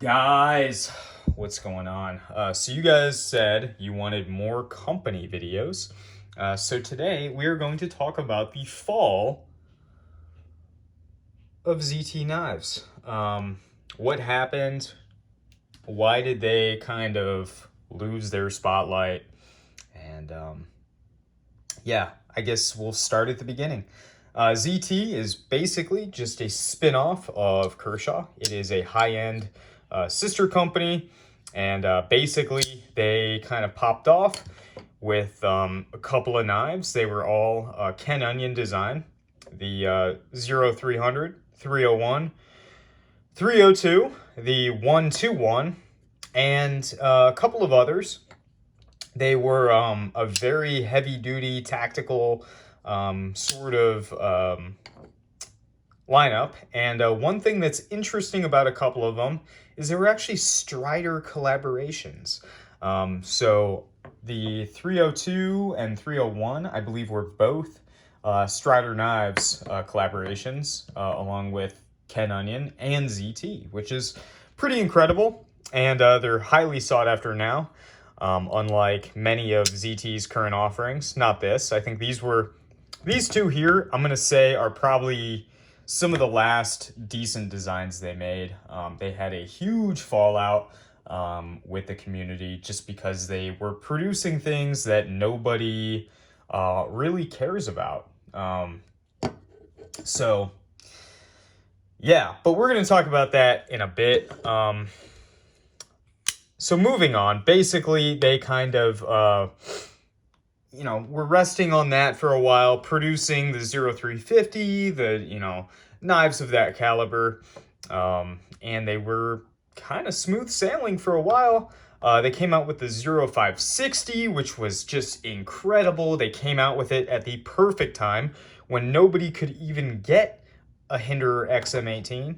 Guys, what's going on? So you guys said you wanted more company videos. So today we are going to talk about the fall of ZT knives. What happened? Why did they kind of lose their spotlight? And yeah, I guess we'll start at the beginning. ZT is basically just a spin-off of Kershaw. It is a high-end sister company, and basically they kind of popped off with a couple of knives. They were all Ken Onion design, the 0300, 301, 302, the 121, and a couple of others. They were a very heavy-duty tactical sort of lineup. And one thing that's interesting about a couple of them is they were actually Strider collaborations. So the 302 and 301, I believe, were both Strider Knives collaborations, along with Ken Onion and ZT, which is pretty incredible. And they're highly sought after now. Unlike many of ZT's current offerings. Not this. I think these two here, I'm going to say, are probably some of the last decent designs they made. They had a huge fallout with the community just because they were producing things that nobody really cares about. So, yeah, but we're going to talk about that in a bit. So moving on, basically they kind of, were resting on that for a while, producing the 0350, the, knives of that caliber, and they were kind of smooth sailing for a while. They came out with the 0560, which was just incredible. They came out with it at the perfect time when nobody could even get a Hinderer XM18.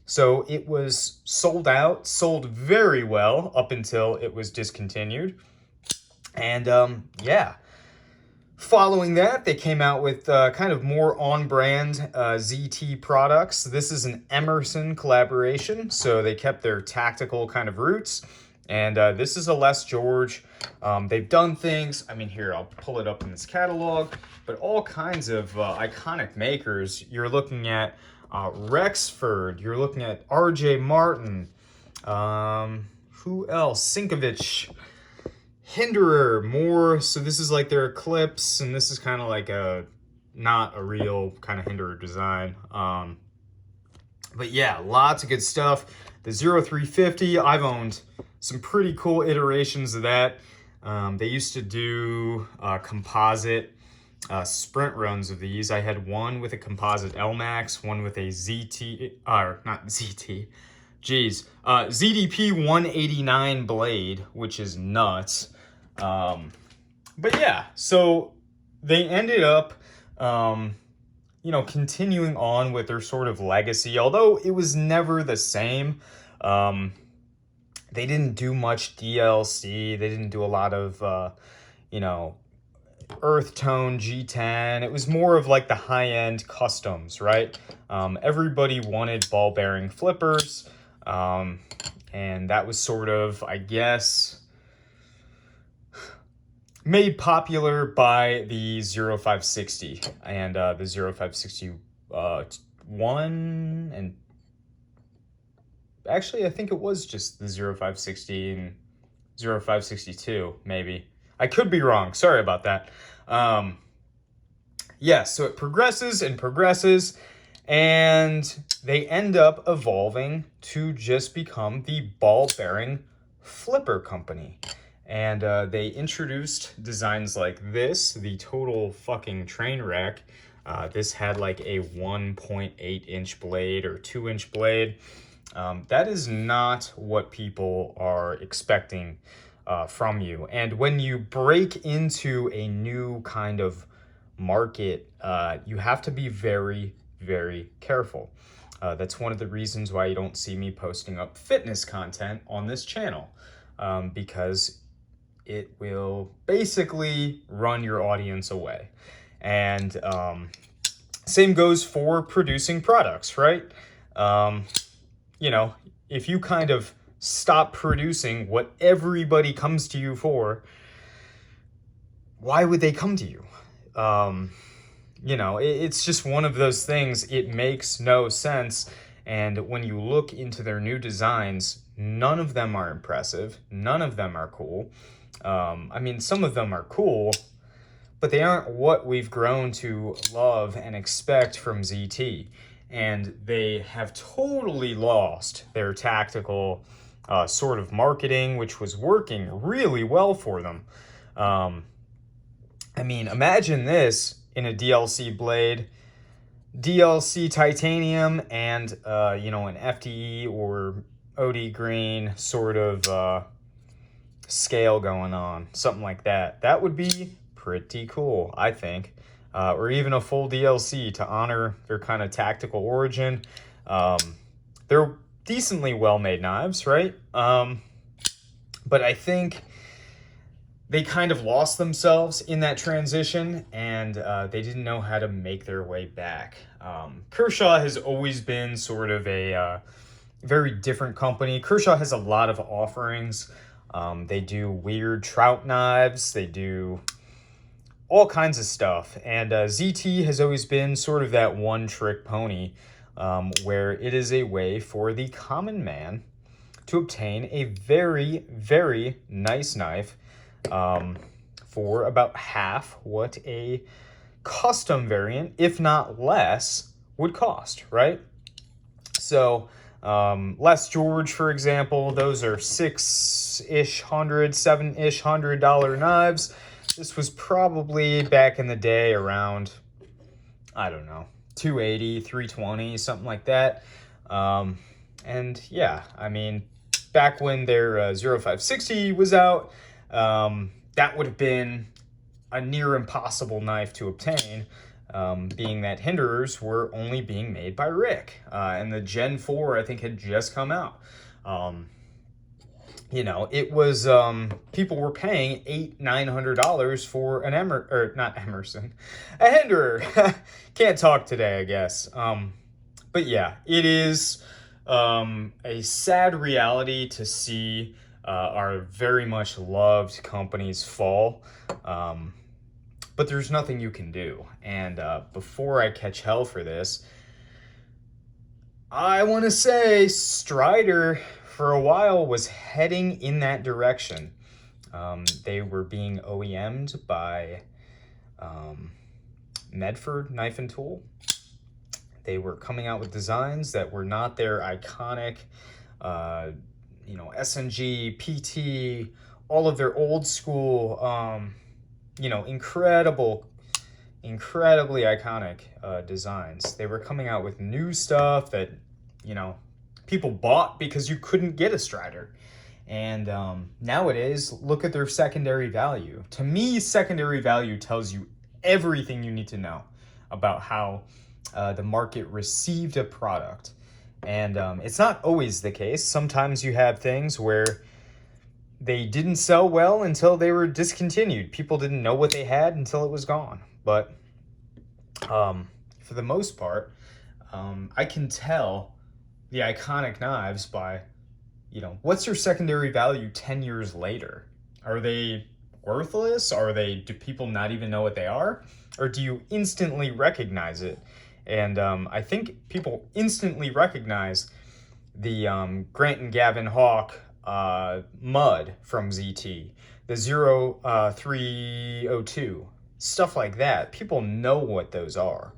So it was sold out, sold very well up until it was discontinued. And yeah, following that, they came out with kind of more on-brand ZT products. This is an Emerson collaboration, so they kept their tactical kind of roots. And this is a Les George. They've done things, I mean, here, I'll pull it up in this catalog, but all kinds of iconic makers. You're looking at Rexford, you're looking at RJ Martin, who else? Sinkovich, Hinderer, more. So this is like their Eclipse, and this is kind of like not a real kind of Hinderer design. But yeah, lots of good stuff. The 0350, I've owned some pretty cool iterations of that. They used to do composite sprint runs of these. I had one with a composite LMAX, one with a ZT, not ZT, ZDP 189 blade, which is nuts. But yeah, so they ended up, continuing on with their sort of legacy, although it was never the same. They didn't do much DLC. They didn't do a lot of, earth tone G10. It was more of like the high-end customs, right? Everybody wanted ball bearing flippers, and that was sort of, I guess, made popular by the 0560 and the 0561, and actually I think it was just the 0560 and 0562 maybe. I could be wrong. Sorry about that. Yeah, so it progresses and progresses, and they end up evolving to just become the ball-bearing flipper company. And they introduced designs like this, the total fucking train wreck. This had like a 1.8 inch blade or 2-inch blade. That is not what people are expecting from you. And when you break into a new kind of market, you have to be very, very careful. That's one of the reasons why you don't see me posting up fitness content on this channel, because it will basically run your audience away. And same goes for producing products, right? If you kind of stop producing what everybody comes to you for, why would they come to you? It's just one of those things. It makes no sense. And when you look into their new designs, none of them are impressive. None of them are cool. Some of them are cool, but they aren't what we've grown to love and expect from ZT. And they have totally lost their tactical sort of marketing, which was working really well for them. Imagine this in a DLC blade, DLC titanium, and an FDE or OD green sort of scale going on, something like that. That would be pretty cool, I think. Or even a full DLC to honor their kind of tactical origin. They're decently well-made knives, right? But I think they kind of lost themselves in that transition, and they didn't know how to make their way back. Kershaw has always been sort of a very different company. Kershaw has a lot of offerings. They do weird trout knives. They do all kinds of stuff. And ZT has always been sort of that one-trick pony, where it is a way for the common man to obtain a very, very nice knife for about half what a custom variant, if not less, would cost, right? So Les George, for example, those are $7-ish hundred knives. This was probably back in the day around, I don't know, $280, $320, something like that. Back when their 0560 was out, that would have been a near impossible knife to obtain, being that Hinderers were only being made by Rick. And the Gen 4, I think, had just come out. It was, people were paying $800-900 for an a Hinderer. Can't talk today, I guess. But yeah, it is a sad reality to see our very much loved companies fall. But there's nothing you can do. And before I catch hell for this, I want to say Strider, for a while, was heading in that direction. They were being OEM'd by Medford Knife and Tool. They were coming out with designs that were not their iconic, SNG, PT, all of their old school, incredibly iconic designs. They were coming out with new stuff that, people bought because you couldn't get a Strider. And nowadays, look at their secondary value. To me, secondary value tells you everything you need to know about how the market received a product. And it's not always the case. Sometimes you have things where they didn't sell well until they were discontinued. People didn't know what they had until it was gone. But for the most part, I can tell the iconic knives by, what's your secondary value 10 years later? Are they worthless? Do people not even know what they are? Or do you instantly recognize it? And I think people instantly recognize the Grant and Gavin Hawk Mud from ZT, the 0302, stuff like that. People know what those are,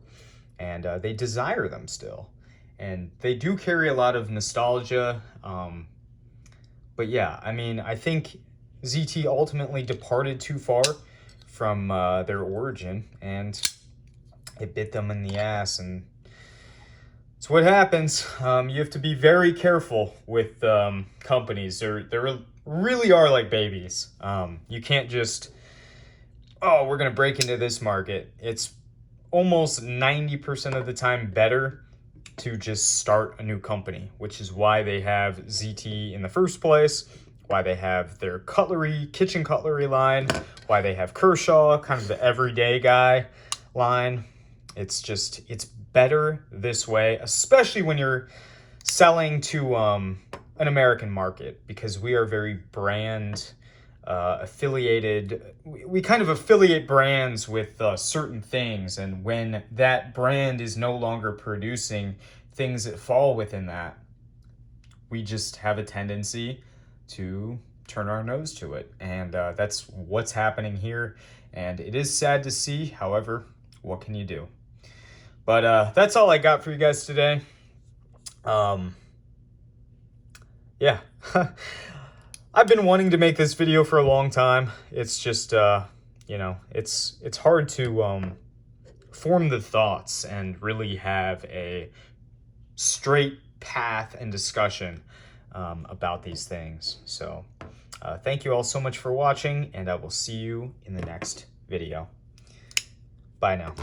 and they desire them still. And they do carry a lot of nostalgia. But yeah, I think ZT ultimately departed too far from their origin, and it bit them in the ass, and it's what happens. You have to be very careful with companies. They really are like babies. You can't just, we're going to break into this market. It's almost 90% of the time better to just start a new company, which is why they have ZT in the first place, why they have their kitchen cutlery line, why they have Kershaw, kind of the everyday guy line. It's better this way, especially when you're selling to an American market, because we are very brand affiliated. We kind of affiliate brands with certain things, and when that brand is no longer producing things that fall within that, we just have a tendency to turn our nose to it. And that's what's happening here. And it is sad to see. However, what can you do? But that's all I got for you guys today. Yeah. I've been wanting to make this video for a long time. It's just, it's hard to form the thoughts and really have a straight path and discussion about these things. So thank you all so much for watching, and I will see you in the next video. Bye now.